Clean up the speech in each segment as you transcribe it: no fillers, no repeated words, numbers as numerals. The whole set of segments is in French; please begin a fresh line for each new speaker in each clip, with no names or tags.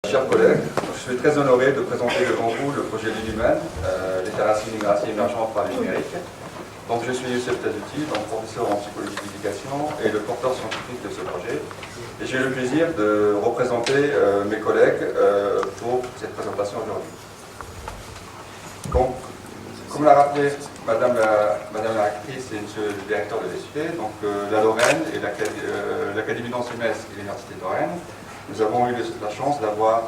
Chers collègues, je suis très honoré de présenter devant vous le projet Lunumen, littératie, numéricie émergente par le numérique. Donc je suis Youssef Tazouti, donc professeur en psychologie de l'éducation et le porteur scientifique de ce projet. Et j'ai le plaisir de représenter mes collègues pour cette présentation aujourd'hui. Comme l'a rappelé Madame la rectrice et Monsieur le directeur de l'ESP, donc la Lorraine et l'Académie d'Anse-Metz et l'Université de Lorraine, nous avons eu la chance d'avoir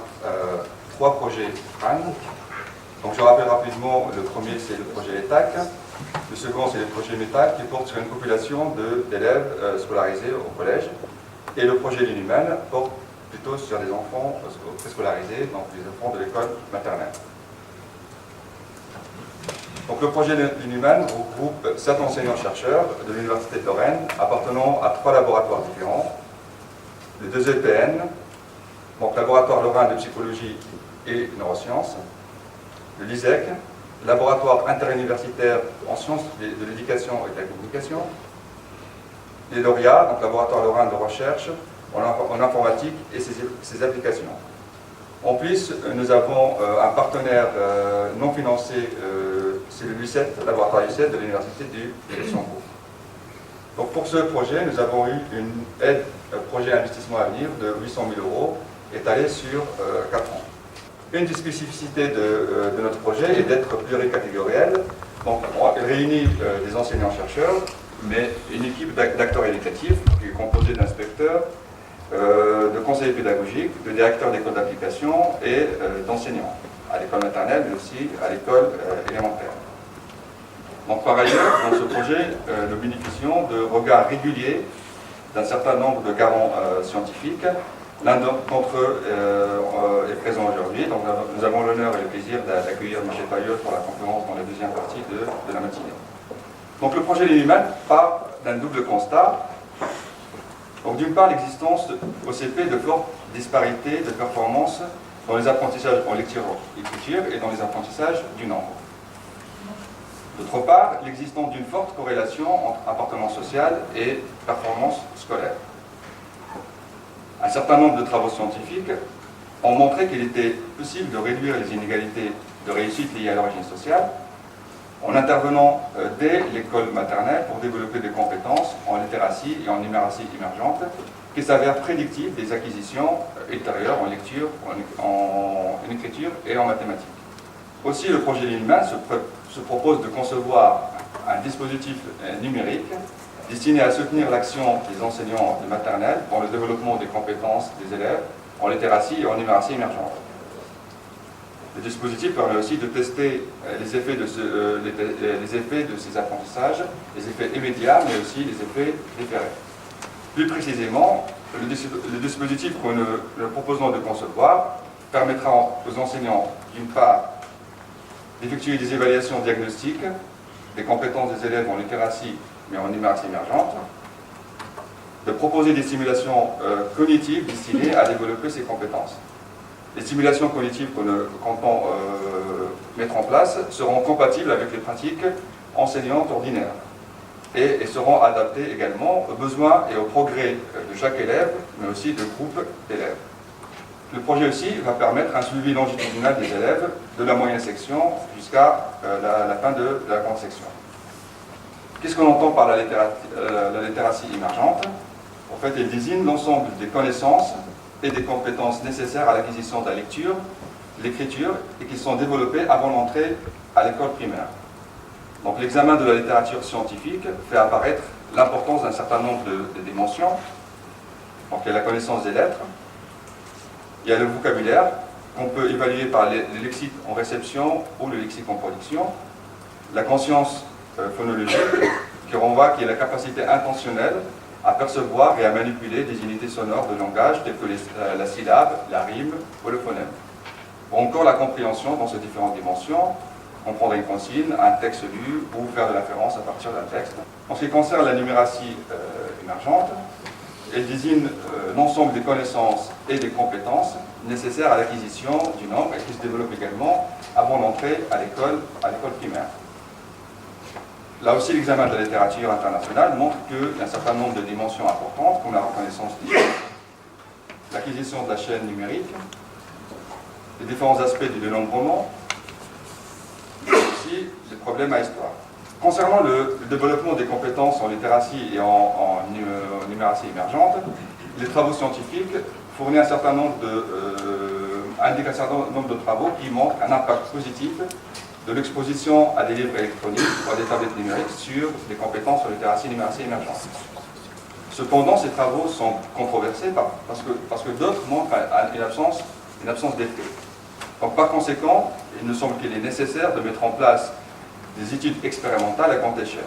3 projets RAN. Donc je rappelle rapidement, le premier c'est le projet ETAC, le second c'est le projet METAC qui porte sur une population d'élèves scolarisés au collège, et le projet Lunumen porte plutôt sur des enfants préscolarisés, donc les enfants de l'école maternelle. Donc le projet Lunumen regroupe 7 enseignants-chercheurs de l'Université de Lorraine appartenant à 3 laboratoires différents, les 2 EPN, donc laboratoire lorrain de psychologie et neurosciences, le LISEC, laboratoire interuniversitaire en sciences de l'éducation et de la communication, les LORIA, donc laboratoire lorrain de recherche en informatique et ses applications. En plus, nous avons un partenaire non financé, c'est le LU7, laboratoire LU7 de l'Université du Luxembourg. Donc pour ce projet, nous avons eu une aide projet investissement à venir de 800 000 € étalée sur 4 ans. Une des spécificités de notre projet est d'être pluricatégoriel. Donc on réunit des enseignants-chercheurs, mais une équipe d'acteurs éducatifs qui est composée d'inspecteurs, de conseillers pédagogiques, de directeurs d'école d'application et d'enseignants, à l'école maternelle, mais aussi à l'école élémentaire. Donc, par ailleurs, dans ce projet, nous bénéficions de regards réguliers d'un certain nombre de garants scientifiques. L'un d'entre eux est présent aujourd'hui. Donc, nous avons l'honneur et le plaisir d'accueillir Michel Pailleul pour la conférence dans la deuxième partie de la matinée. Donc, le projet Lunumen part d'un double constat. Donc, d'une part, l'existence au CP de fortes disparités de performance dans les apprentissages en lecture-écriture et dans les apprentissages du nombre. D'autre part, l'existence d'une forte corrélation entre appartenance sociale et performance scolaire. Un certain nombre de travaux scientifiques ont montré qu'il était possible de réduire les inégalités de réussite liées à l'origine sociale en intervenant dès l'école maternelle pour développer des compétences en littératie et en numératie émergente qui s'avèrent prédictives des acquisitions ultérieures en lecture, en écriture et en mathématiques. Aussi, le projet Lunumen se propose de concevoir un dispositif numérique destiné à soutenir l'action des enseignants de maternelle dans le développement des compétences des élèves en littératie et en numératie émergente. Le dispositif permet aussi de tester les effets de ces apprentissages, les effets immédiats, mais aussi les effets différés. Plus précisément, le dispositif que nous proposons de concevoir permettra aux enseignants, d'une part, d'effectuer des évaluations diagnostiques des compétences des élèves en littératie, mais en numératie émergente, de proposer des simulations cognitives destinées à développer ces compétences. Les simulations cognitives que nous comptons mettre en place seront compatibles avec les pratiques enseignantes ordinaires et seront adaptées également aux besoins et aux progrès de chaque élève, mais aussi de groupes d'élèves. Le projet aussi va permettre un suivi longitudinal des élèves de la moyenne section jusqu'à la fin de la grande section. Qu'est-ce qu'on entend par la littératie émergente? En fait, elle désigne l'ensemble des connaissances et des compétences nécessaires à l'acquisition de la lecture, l'écriture, et qui sont développées avant l'entrée à l'école primaire. Donc l'examen de la littérature scientifique fait apparaître l'importance d'un certain nombre de dimensions. Donc il y a la connaissance des lettres, il y a le vocabulaire, qu'on peut évaluer par le lexique en réception ou le lexique en production, la conscience phonologique, qui est la capacité intentionnelle à percevoir et à manipuler des unités sonores de langage telles que la syllabe, la rime ou le phonème. Ou encore la compréhension dans ces différentes dimensions, comprendre une consigne, un texte lu ou faire de l'inférence à partir d'un texte. En ce qui concerne la numératie émergente, elle désigne l'ensemble des connaissances et des compétences nécessaires à l'acquisition du nombre et qui se développe également avant l'entrée à l'école primaire. Là aussi, l'examen de la littérature internationale montre qu'il y a un certain nombre de dimensions importantes, comme la reconnaissance des l'acquisition de la chaîne numérique, les différents aspects du dénombrement, et aussi les problèmes à histoire. Concernant le développement des compétences en littératie et en numératie émergente, les travaux scientifiques fournissent un certain nombre de travaux qui montrent un impact positif de l'exposition à des livres électroniques ou à des tablettes numériques sur les compétences en littératie et numératie émergente. Cependant, ces travaux sont controversés parce que d'autres montrent une absence d'effet. Donc, par conséquent, il nous semble qu'il est nécessaire de mettre en place des études expérimentales à grande échelle.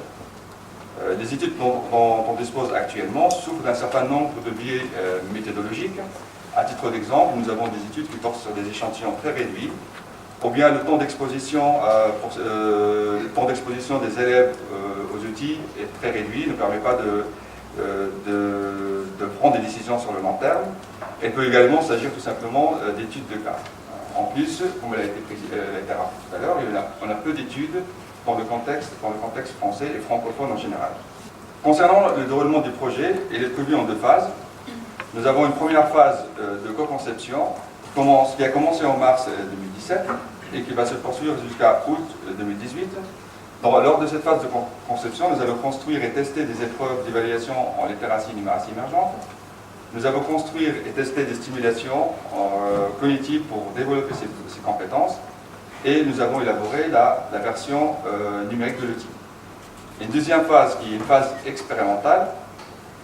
Les études dont on dispose actuellement souffrent d'un certain nombre de biais méthodologiques. À titre d'exemple, nous avons des études qui portent sur des échantillons très réduits, ou bien le temps d'exposition des élèves aux outils est très réduit, ne permet pas de prendre des décisions sur le long terme. Il peut également s'agir tout simplement d'études de cas. En plus, comme elle a été rappelé tout à l'heure, on a peu d'études dans le contexte français et francophone en général. Concernant le déroulement du projet, il est prévu en 2 phases. Nous avons une première phase de co-conception qui a commencé en mars 2017 et qui va se poursuivre jusqu'à août 2018. Lors de cette phase de conception, nous allons construire et tester des épreuves d'évaluation en littératie et numératie émergente. Nous allons construire et tester des stimulations cognitives pour développer ces compétences. Et nous avons élaboré la version numérique de l'outil. Une deuxième phase qui est une phase expérimentale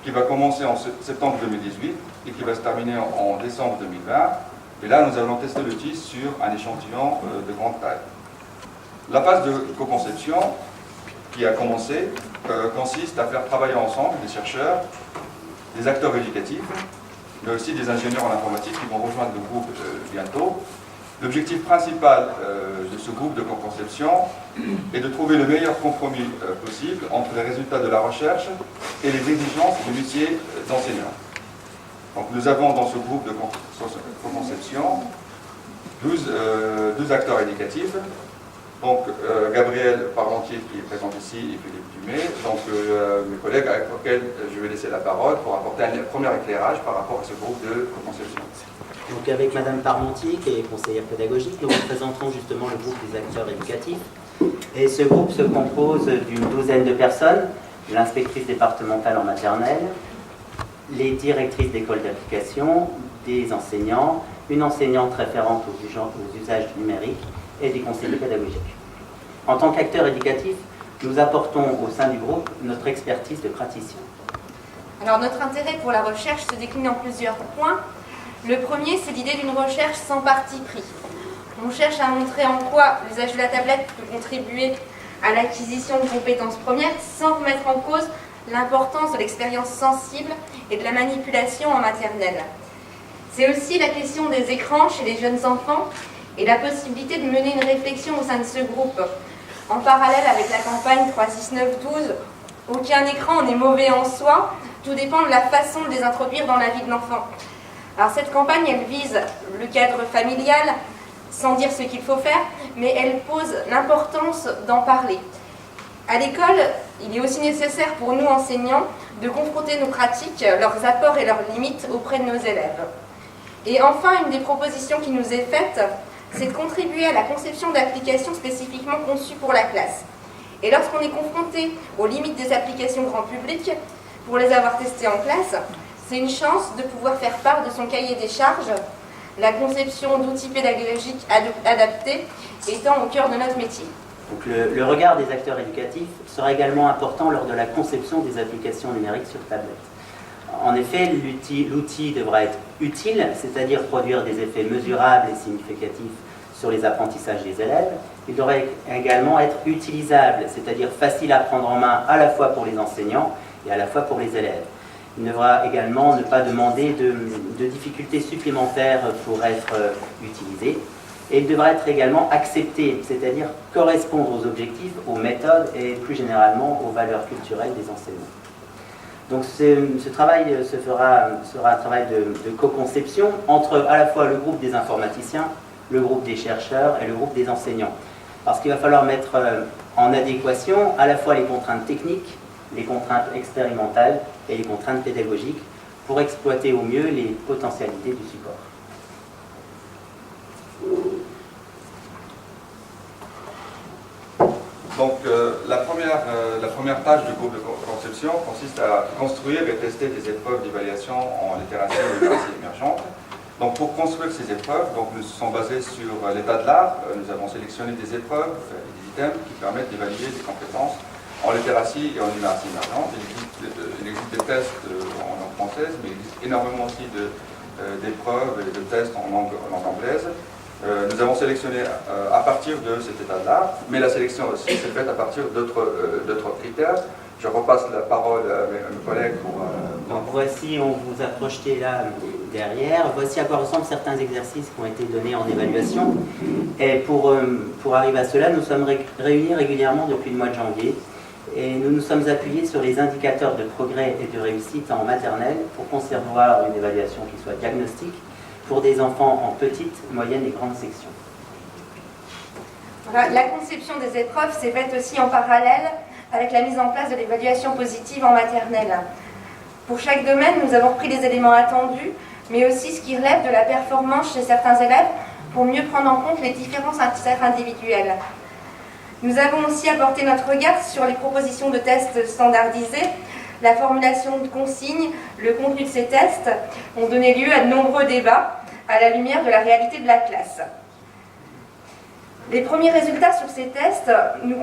qui va commencer en septembre 2018 et qui va se terminer en décembre 2020. Et là, nous allons tester l'outil sur un échantillon de grande taille. La phase de co-conception qui a commencé consiste à faire travailler ensemble des chercheurs, des acteurs éducatifs, mais aussi des ingénieurs en informatique qui vont rejoindre le groupe bientôt. L'objectif principal de ce groupe de co-conception est de trouver le meilleur compromis possible entre les résultats de la recherche et les exigences du métier d'enseignant. Donc nous avons dans ce groupe de co-conception 12 acteurs éducatifs. Donc Gabriel Parmentier qui est présent ici et Philippe Dumais, donc mes collègues avec lesquels je vais laisser la parole pour apporter un premier éclairage par rapport à ce groupe de co-conception.
Donc avec Madame Parmentier, qui est conseillère pédagogique, nous représentons justement le groupe des acteurs éducatifs. Et ce groupe se compose d'une 12aine de personnes, l'inspectrice départementale en maternelle, les directrices d'école d'application, des enseignants, une enseignante référente aux usages numériques et des conseillers pédagogiques. En tant qu'acteurs éducatifs, nous apportons au sein du groupe notre expertise de praticien.
Alors notre intérêt pour la recherche se décline en plusieurs points. Le premier, c'est l'idée d'une recherche sans parti pris. On cherche à montrer en quoi l'usage de la tablette peut contribuer à l'acquisition de compétences premières sans remettre en cause l'importance de l'expérience sensible et de la manipulation en maternelle. C'est aussi la question des écrans chez les jeunes enfants et la possibilité de mener une réflexion au sein de ce groupe. En parallèle avec la campagne 36912, aucun écran n'est mauvais en soi, tout dépend de la façon de les introduire dans la vie de l'enfant. Alors cette campagne, elle vise le cadre familial, sans dire ce qu'il faut faire, mais elle pose l'importance d'en parler. À l'école, il est aussi nécessaire pour nous enseignants de confronter nos pratiques, leurs apports et leurs limites auprès de nos élèves. Et enfin, une des propositions qui nous est faite, c'est de contribuer à la conception d'applications spécifiquement conçues pour la classe. Et lorsqu'on est confronté aux limites des applications grand public, pour les avoir testées en classe, c'est une chance de pouvoir faire part de son cahier des charges, la conception d'outils pédagogiques adaptés étant au cœur de notre métier.
Donc le regard des acteurs éducatifs sera également important lors de la conception des applications numériques sur tablette. En effet, l'outil devra être utile, c'est-à-dire produire des effets mesurables et significatifs sur les apprentissages des élèves. Il devra également être utilisable, c'est-à-dire facile à prendre en main à la fois pour les enseignants et à la fois pour les élèves. Il devra également ne pas demander de difficultés supplémentaires pour être utilisé. Et il devra être également accepté, c'est-à-dire correspondre aux objectifs, aux méthodes et plus généralement aux valeurs culturelles des enseignants. Donc ce travail sera un travail de co-conception entre à la fois le groupe des informaticiens, le groupe des chercheurs et le groupe des enseignants. Parce qu'il va falloir mettre en adéquation à la fois les contraintes techniques, les contraintes expérimentales et les contraintes pédagogiques pour exploiter au mieux les potentialités du support.
Donc la première tâche du groupe de conception consiste à construire et tester des épreuves d'évaluation en littératie et littératie émergente. Donc pour construire ces épreuves, donc, nous sommes basés sur l'état de l'art. Nous avons sélectionné des épreuves et des items qui permettent d'évaluer des compétences en littératie et en littératie émergente. Il existe des tests en langue française, mais il existe énormément aussi d'épreuves et de tests en langue anglaise. Nous avons sélectionné à partir de cet état de l'art, mais la sélection aussi s'est faite à partir d'autres critères. Je repasse la parole à mes collègues pour...
Donc voici, on vous a projeté là derrière, voici à quoi ressemblent certains exercices qui ont été donnés en évaluation. Et pour arriver à cela, nous sommes réunis régulièrement depuis le mois de janvier et nous nous sommes appuyés sur les indicateurs de progrès et de réussite en maternelle pour concevoir une évaluation qui soit diagnostique pour des enfants en petite, moyenne et grande section.
Voilà, la conception des épreuves s'est faite aussi en parallèle avec la mise en place de l'évaluation positive en maternelle. Pour chaque domaine, nous avons repris les éléments attendus, mais aussi ce qui relève de la performance chez certains élèves pour mieux prendre en compte les différences interindividuelles. Nous avons aussi apporté notre regard sur les propositions de tests standardisés. La formulation de consignes, le contenu de ces tests ont donné lieu à de nombreux débats à la lumière de la réalité de la classe. Les premiers résultats sur ces tests nous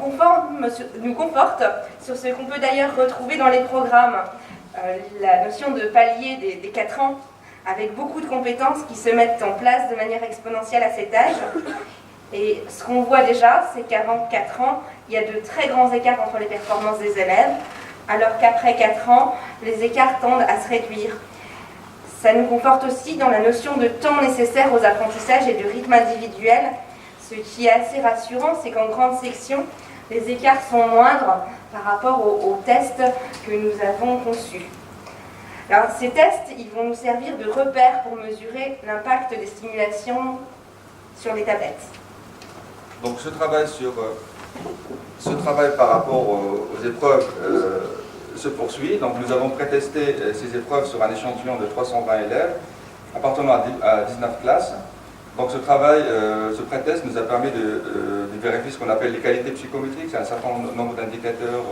confortent sur ce qu'on peut d'ailleurs retrouver dans les programmes. La notion de palier des 4 ans, avec beaucoup de compétences qui se mettent en place de manière exponentielle à cet âge. Et ce qu'on voit déjà, c'est qu'avant 4 ans, il y a de très grands écarts entre les performances des élèves, alors qu'après 4 ans, les écarts tendent à se réduire. Ça nous conforte aussi dans la notion de temps nécessaire aux apprentissages et de rythme individuel. Ce qui est assez rassurant, c'est qu'en grande section, les écarts sont moindres par rapport aux tests que nous avons conçus. Alors, ces tests, ils vont nous servir de repères pour mesurer l'impact des stimulations sur les tablettes.
Donc ce travail par rapport aux épreuves se poursuit. Donc nous avons prétesté ces épreuves sur un échantillon de 320 élèves appartenant à 19 classes. Donc ce travail, ce pré-test nous a permis de vérifier ce qu'on appelle les qualités psychométriques, c'est un certain nombre d'indicateurs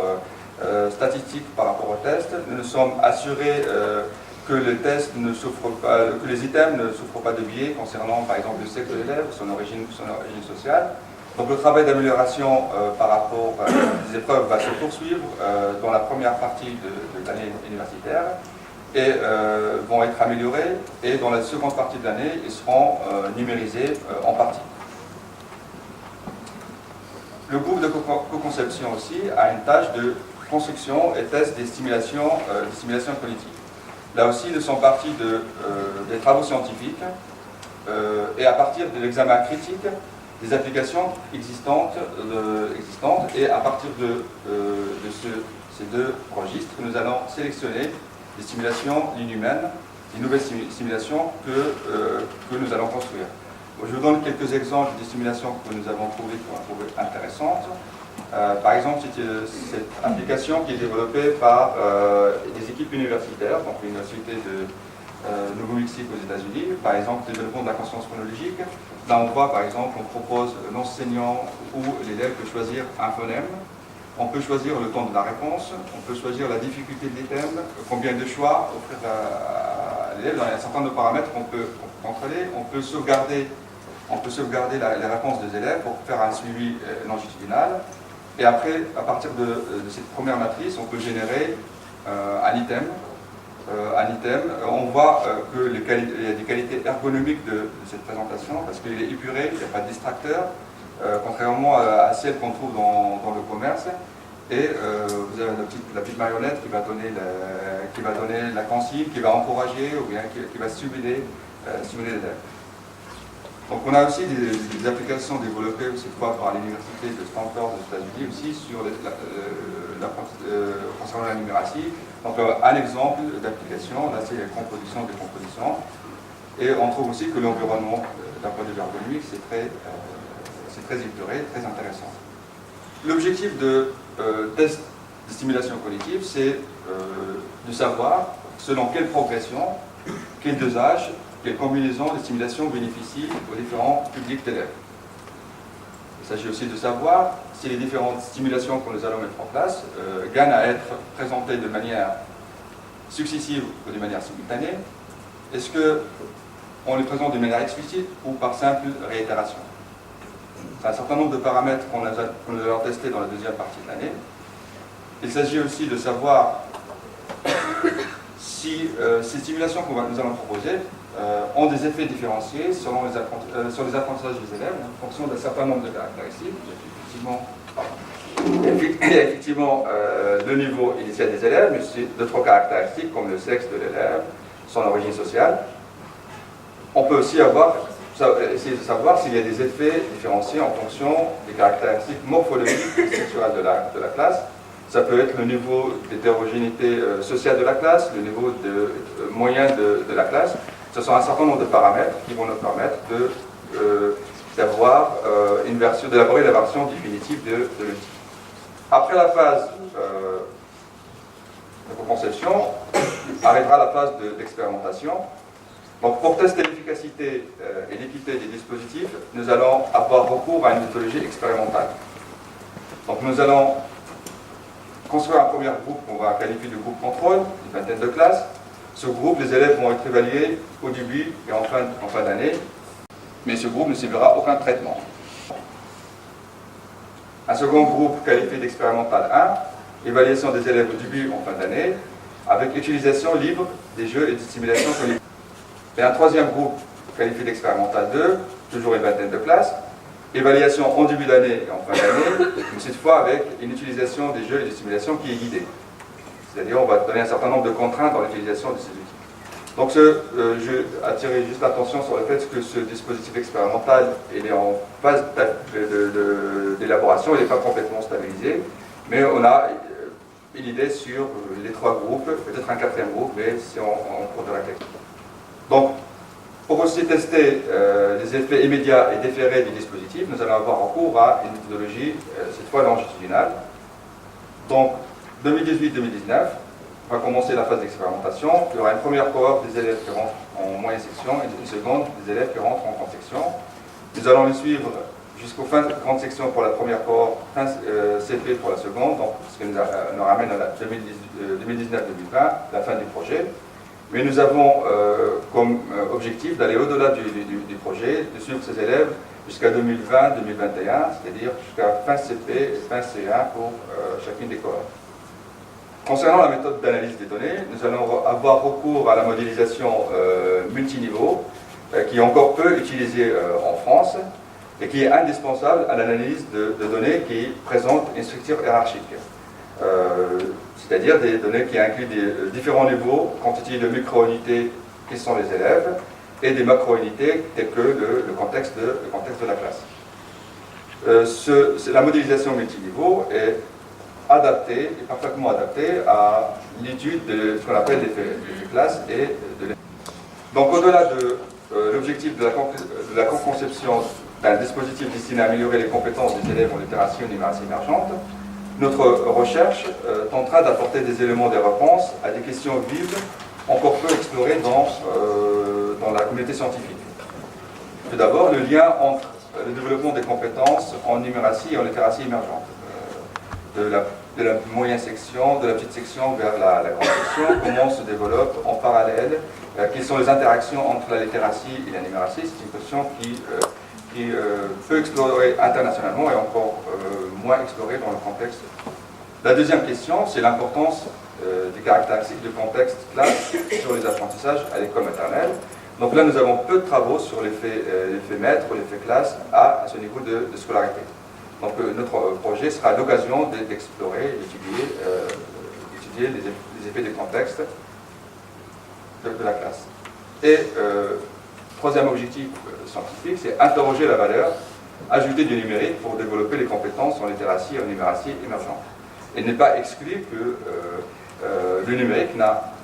statistiques par rapport au test. Nous nous sommes assurés que le test ne souffre pas, que les items ne souffrent pas de biais concernant par exemple le sexe de l'élève, son origine sociale. Donc le travail d'amélioration par rapport aux épreuves va se poursuivre dans la première partie de l'année universitaire et vont être améliorés, et dans la seconde partie de l'année, ils seront numérisés en partie. Le groupe de co-conception aussi a une tâche de construction et test des simulations cognitives. Là aussi, nous sommes partis des travaux scientifiques et à partir de l'examen critique des applications existantes et à partir de ces deux registres, nous allons sélectionner des simulations inhumaines, des nouvelles simulations que nous allons construire. Bon, je vous donne quelques exemples des simulations que nous avons trouvées intéressantes. Par exemple, cette application qui est développée par des équipes universitaires, donc l'université de Nouveau-Mexique aux États-Unis, par exemple, le développement de la conscience phonologique. Là, on voit, par exemple, on propose l'enseignant ou l'élève peut choisir un phonème. On peut choisir le temps de la réponse, on peut choisir la difficulté de l'item, combien de choix offrir à l'élève. Il y a un certain nombre de paramètres qu'on peut contrôler. On peut sauvegarder les réponses des élèves pour faire un suivi longitudinal. Et après, à partir de cette première matrice, on peut générer un item. On voit qu'il y a des qualités ergonomiques de cette présentation parce qu'il est épuré, il n'y a pas de distracteur. Contrairement à celle qu'on trouve dans le commerce. Et vous avez la petite marionnette qui va donner la consigne, qui va encourager ou bien qui va stimuler l'élève. Donc on a aussi des applications développées cette fois par l'université de Stanford aux États-Unis aussi sur concernant la numératie. Donc un exemple d'application, là c'est la composition des compositions. Et on trouve aussi que l'environnement d'un point de vue ergonomique c'est très épuré, très intéressant. L'objectif de test de stimulation cognitive, c'est de savoir selon quelle progression, quel dosage, quelle combinaison de stimulation bénéficie aux différents publics d'élèves. Il s'agit aussi de savoir si les différentes stimulations que nous allons mettre en place gagnent à être présentées de manière successive ou de manière simultanée. Est-ce qu'on les présente de manière explicite ou par simple réitération? C'est un certain nombre de paramètres qu'on allons tester dans la deuxième partie de l'année. Il s'agit aussi de savoir si ces stimulations que nous allons proposer ont des effets différenciés sur les apprentissages des élèves en fonction d'un certain nombre de caractéristiques. Il y a effectivement le niveau initial des élèves, mais aussi d'autres caractéristiques comme le sexe de l'élève, son origine sociale. On peut aussi essayer de savoir s'il y a des effets différenciés en fonction des caractéristiques morphologiques et sexuelles de la classe. Ça peut être le niveau d'hétérogénéité sociale de la classe, le niveau moyen de la classe. Ce sont un certain nombre de paramètres qui vont nous permettre d'élaborer la version définitive de l'outil. Après la phase de conception, arrivera la phase d'expérimentation. Donc pour tester l'efficacité et l'équité des dispositifs, nous allons avoir recours à une méthodologie expérimentale. Donc nous allons construire un premier groupe qu'on va qualifier de groupe contrôle, une vingtaine de classes. Ce groupe, les élèves vont être évalués au début et en fin d'année, mais ce groupe ne subira aucun traitement. Un second groupe qualifié d'expérimental 1, évaluation des élèves au début et en fin d'année, avec utilisation libre des jeux et des simulations collectives. Et un troisième groupe qualifié d'expérimental 2, toujours une vingtaine de classes, évaluation en début d'année et en fin d'année, mais cette fois avec une utilisation des jeux et des simulations qui est guidée. C'est-à-dire on va donner un certain nombre de contraintes dans l'utilisation de ces outils. Donc je attirer juste l'attention sur le fait que ce dispositif expérimental il est en phase d'élaboration, il n'est pas complètement stabilisé, mais on a une idée sur les trois groupes, peut-être un quatrième groupe, mais c'est en cours de réflexion. Donc, pour aussi tester les effets immédiats et déférés du dispositif, nous allons avoir recours à une méthodologie, cette fois longitudinale. Donc, 2018-2019, on va commencer la phase d'expérimentation. Il y aura une première cohorte des élèves qui rentrent en moyenne section et une seconde des élèves qui rentrent en grande section. Nous allons les suivre jusqu'aux fins de grande section pour la première cohorte, fin CP pour la seconde, donc ce qui nous ramène à 2019-2020, la fin du projet. Mais nous avons comme objectif d'aller au-delà du projet, de suivre ces élèves jusqu'à 2020-2021, c'est-à-dire jusqu'à fin CP et fin C1 pour chacune des cohortes. Concernant la méthode d'analyse des données, nous allons avoir recours à la modélisation multiniveau, qui est encore peu utilisée en France et qui est indispensable à l'analyse de données qui présentent une structure hiérarchique. C'est-à-dire des données qui incluent des différents niveaux, quantité de micro-unités qui sont les élèves, et des macro-unités telles que le contexte de la classe. La modélisation multiniveau est parfaitement adaptée à l'étude de ce qu'on appelle l'effet classe et de l'effet. Donc au-delà de l'objectif de la co-conception d'un dispositif destiné à améliorer les compétences des élèves en littératie et en numératie émergente, notre recherche tentera d'apporter des éléments de réponse à des questions vives encore peu explorées dans la communauté scientifique. Tout d'abord, le lien entre le développement des compétences en numératie et en littératie émergente. De la moyenne section, de la petite section vers la grande section, comment se développe en parallèle, quelles sont les interactions entre la littératie et la numératie. C'est une question qui peut explorer internationalement et encore moins explorée dans le contexte. La deuxième question, c'est l'importance des caractéristiques de contexte classe sur les apprentissages à l'école maternelle. Donc là, nous avons peu de travaux sur l'effet maître ou l'effet classe à ce niveau de scolarité. Donc notre projet sera l'occasion d'explorer, d'étudier les effets des contextes de la classe. Et troisième objectif scientifique, c'est interroger la valeur ajoutée du numérique pour développer les compétences en littératie et en numératie émergente. Et n'est pas exclu que le numérique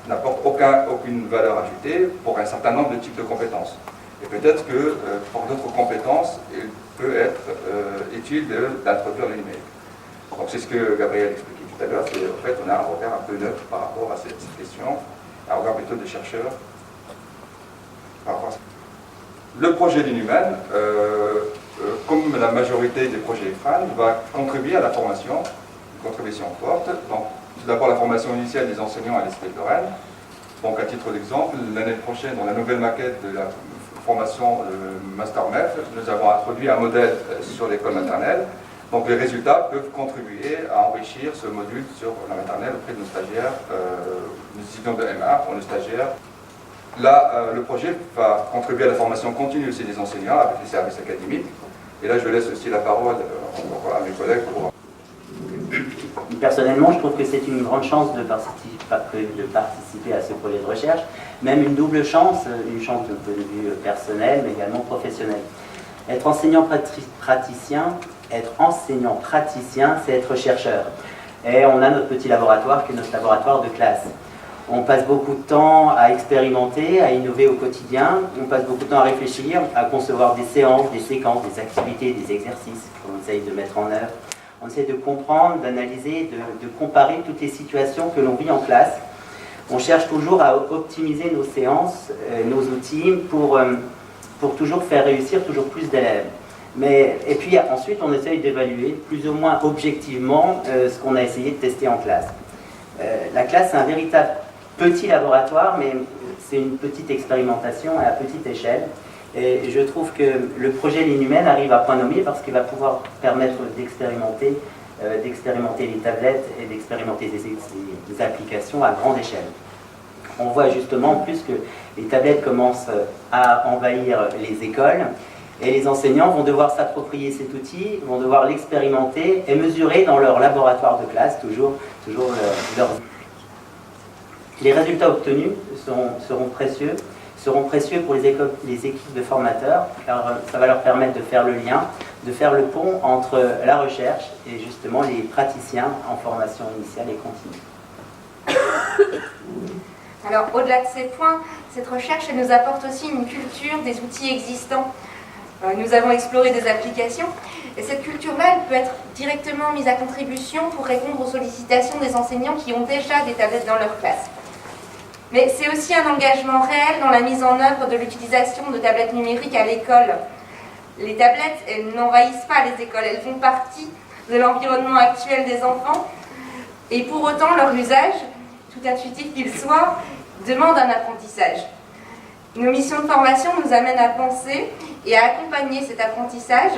n'apporte aucune valeur ajoutée pour un certain nombre de types de compétences. Et peut-être que pour d'autres compétences, il peut être utile d'introduire le numérique. Donc c'est ce que Gabriel expliquait tout à l'heure, c'est en fait on a un regard un peu neutre par rapport à cette question, un regard plutôt des chercheurs par rapport à ça. Le projet d'Inhuman, comme la majorité des projets EFRAN va contribuer à la formation, une contribution forte. Donc, tout d'abord, la formation initiale des enseignants à l'Université de Rennes. Donc, à titre d'exemple, l'année prochaine, dans la nouvelle maquette de la formation Master MEF, nous avons introduit un modèle sur l'école maternelle. Donc, les résultats peuvent contribuer à enrichir ce module sur la maternelle auprès de nos stagiaires, nos étudiants de M1 ou nos stagiaires. Là, le projet va contribuer à la formation continue aussi des enseignants avec les services académiques. Et là, je laisse aussi la parole à mes collègues pour...
Personnellement, je trouve que c'est une grande chance de participer à ce projet de recherche, même une double chance, une chance de point de vue personnel, mais également professionnel. Être enseignant praticien, c'est être chercheur. Et on a notre petit laboratoire qui est notre laboratoire de classe. On passe beaucoup de temps à expérimenter, à innover au quotidien. On passe beaucoup de temps à réfléchir, à concevoir des séances, des séquences, des activités, des exercices qu'on essaye de mettre en œuvre. On essaie de comprendre, d'analyser, de comparer toutes les situations que l'on vit en classe. On cherche toujours à optimiser nos séances, nos outils pour toujours faire réussir toujours plus d'élèves. Et puis ensuite, on essaye d'évaluer plus ou moins objectivement ce qu'on a essayé de tester en classe. La classe, c'est un véritable petit laboratoire, mais c'est une petite expérimentation à petite échelle. Et je trouve que le projet Ligne Humaine arrive à point nommé parce qu'il va pouvoir permettre d'expérimenter les tablettes et d'expérimenter des applications à grande échelle. On voit justement en plus que les tablettes commencent à envahir les écoles et les enseignants vont devoir s'approprier cet outil, vont devoir l'expérimenter et mesurer dans leur laboratoire de classe toujours leurs... Les résultats obtenus seront précieux pour les équipes de formateurs, car ça va leur permettre de faire le lien, de faire le pont entre la recherche et justement les praticiens en formation initiale et continue.
Alors, au-delà de ces points, cette recherche elle nous apporte aussi une culture des outils existants. Nous avons exploré des applications, et cette culture-là, elle peut être directement mise à contribution pour répondre aux sollicitations des enseignants qui ont déjà des tablettes dans leur classe. Mais c'est aussi un engagement réel dans la mise en œuvre de l'utilisation de tablettes numériques à l'école. Les tablettes, elles n'envahissent pas les écoles, elles font partie de l'environnement actuel des enfants. Et pour autant, leur usage, tout intuitif qu'il soit, demande un apprentissage. Nos missions de formation nous amènent à penser et à accompagner cet apprentissage,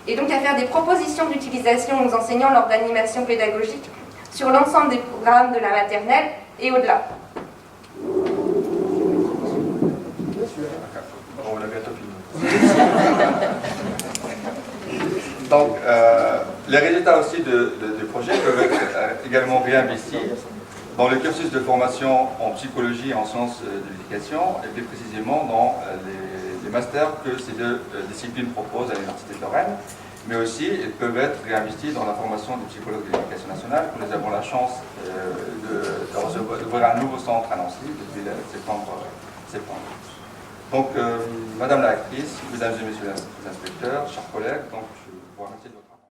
et donc à faire des propositions d'utilisation aux enseignants lors d'animations pédagogiques sur l'ensemble des programmes de la maternelle et au-delà.
On a bientôt fini. Donc, les résultats aussi du projet peuvent être également réinvestis dans le cursus de formation en psychologie et en sciences de l'éducation, et plus précisément dans les masters que ces deux disciplines proposent à l'Université de Rennes, mais aussi ils peuvent être réinvestis dans la formation des psychologues de l'éducation nationale, que nous avons la chance d'ouvrir un nouveau centre à Nancy depuis septembre. Donc, Madame la actrice, Mesdames et Messieurs les inspecteurs, chers collègues, donc je vous remercie de votre